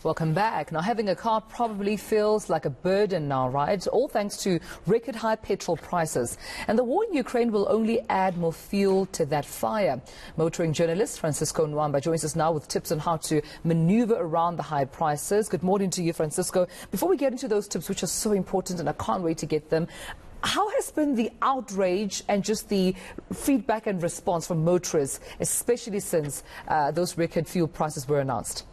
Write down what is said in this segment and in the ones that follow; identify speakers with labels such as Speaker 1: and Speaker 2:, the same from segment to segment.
Speaker 1: Welcome back. Now, having a car probably feels like a burden now, right? All thanks to record high petrol prices. And the war in Ukraine will only add more fuel to that fire. Motoring journalist Francisco Nwamba joins us now with tips on how to maneuver around the high prices. Good morning to you, Francisco. Before we get into those tips, which are so important and I can't wait to get them, how has been the outrage and just the feedback and response from motorists, especially since those record fuel prices were announced?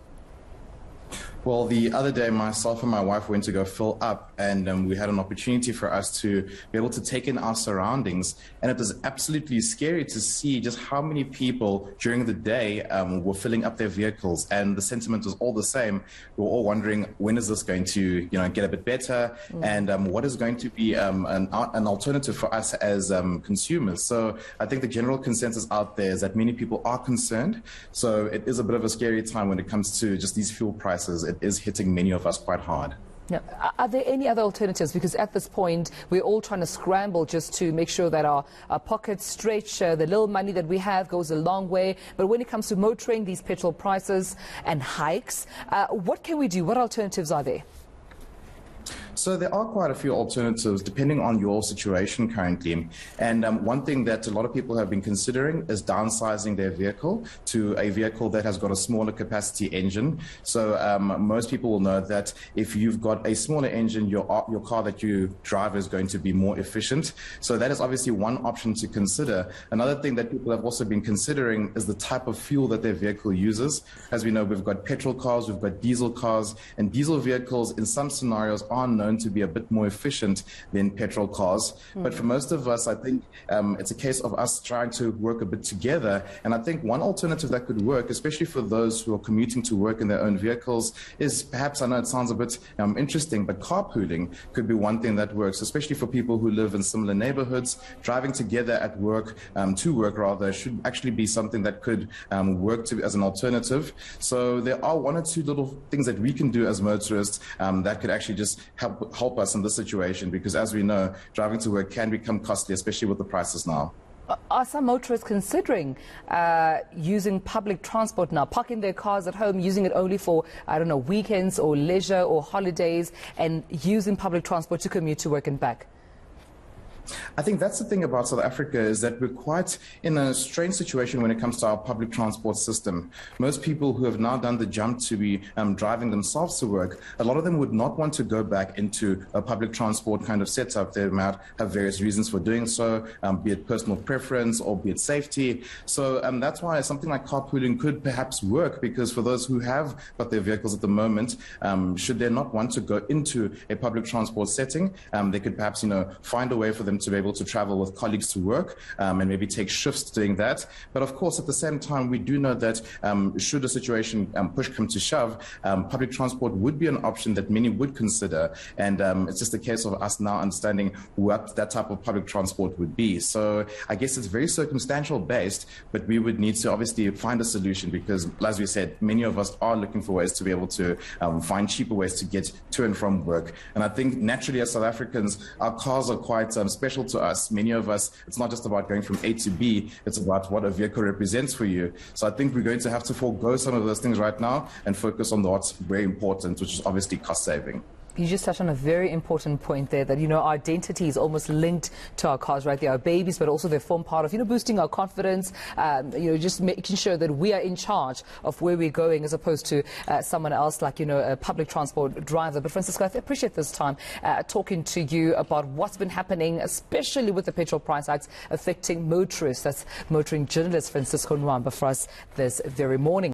Speaker 2: Well, the other day, myself and my wife went to go fill up, and we had an opportunity for us to be able to take in our surroundings. And it was absolutely scary to see just how many people during the day were filling up their vehicles. And the sentiment was all the same. We were all wondering, when is this going to get a bit better? And what is going to be an alternative for us as consumers? So I think the general consensus out there is that many people are concerned. So it is a bit of a scary time when it comes to just these fuel prices. It is hitting many of us quite hard.
Speaker 1: Now, are there any other alternatives? Because at this point, we're all trying to scramble just to make sure that our pockets stretch. The little money that we have goes a long way. But when it comes to motoring, these petrol prices and hikes, what can we do? What alternatives are there?
Speaker 2: So there are quite a few alternatives depending on your situation currently. And one thing that a lot of people have been considering is downsizing their vehicle to a vehicle that has got a smaller capacity engine. So most people will know that if you've got a smaller engine, your car that you drive is going to be more efficient. So that is obviously one option to consider. Another thing that people have also been considering is the type of fuel that their vehicle uses. As we know, we've got petrol cars, we've got diesel cars, and diesel vehicles in some scenarios are known to be a bit more efficient than petrol cars. But for most of us, I think it's a case of us trying to work a bit together. And I think one alternative that could work, especially for those who are commuting to work in their own vehicles, is perhaps, I know it sounds a bit interesting, but carpooling could be one thing that works, especially for people who live in similar neighborhoods. Driving together at work, to work rather, should actually be something that could work as an alternative. So there are one or two little things that we can do as motorists that could actually just help us in this situation, because as we know, driving to work can become costly, especially with the prices now.
Speaker 1: Are some motorists considering using public transport now, parking their cars at home, using it only for, I don't know, weekends or leisure or holidays, and using public transport to commute to work and back?
Speaker 2: I think that's the thing about South Africa, is that we're quite in a strange situation when it comes to our public transport system. Most people who have now done the jump to be driving themselves to work, a lot of them would not want to go back into a public transport kind of setup. They might have various reasons for doing so, be it personal preference or be it safety. So that's why something like carpooling could perhaps work, because for those who have got their vehicles at the moment, should they not want to go into a public transport setting, they could perhaps find a way for them to be able to travel with colleagues to work and maybe take shifts doing that. But of course, at the same time, we do know that should a situation push come to shove, public transport would be an option that many would consider. And it's just a case of us now understanding what that type of public transport would be. So I guess it's very circumstantial based, but we would need to obviously find a solution, because as we said, many of us are looking for ways to be able to find cheaper ways to get to and from work. And I think naturally as South Africans, our cars are quite special to us. Many of us, it's not just about going from A to B, it's about what a vehicle represents for you. So I think we're going to have to forego some of those things right now and focus on what's very important, which is obviously cost saving.
Speaker 1: You just touched on a very important point there, that, our identity is almost linked to our cars, right? They are babies, but also they form part of, boosting our confidence, just making sure that we are in charge of where we're going, as opposed to someone else, like, a public transport driver. But Francisco, I appreciate this time talking to you about what's been happening, especially with the petrol price hikes affecting motorists. That's motoring journalist Francisco Nwamba for us this very morning.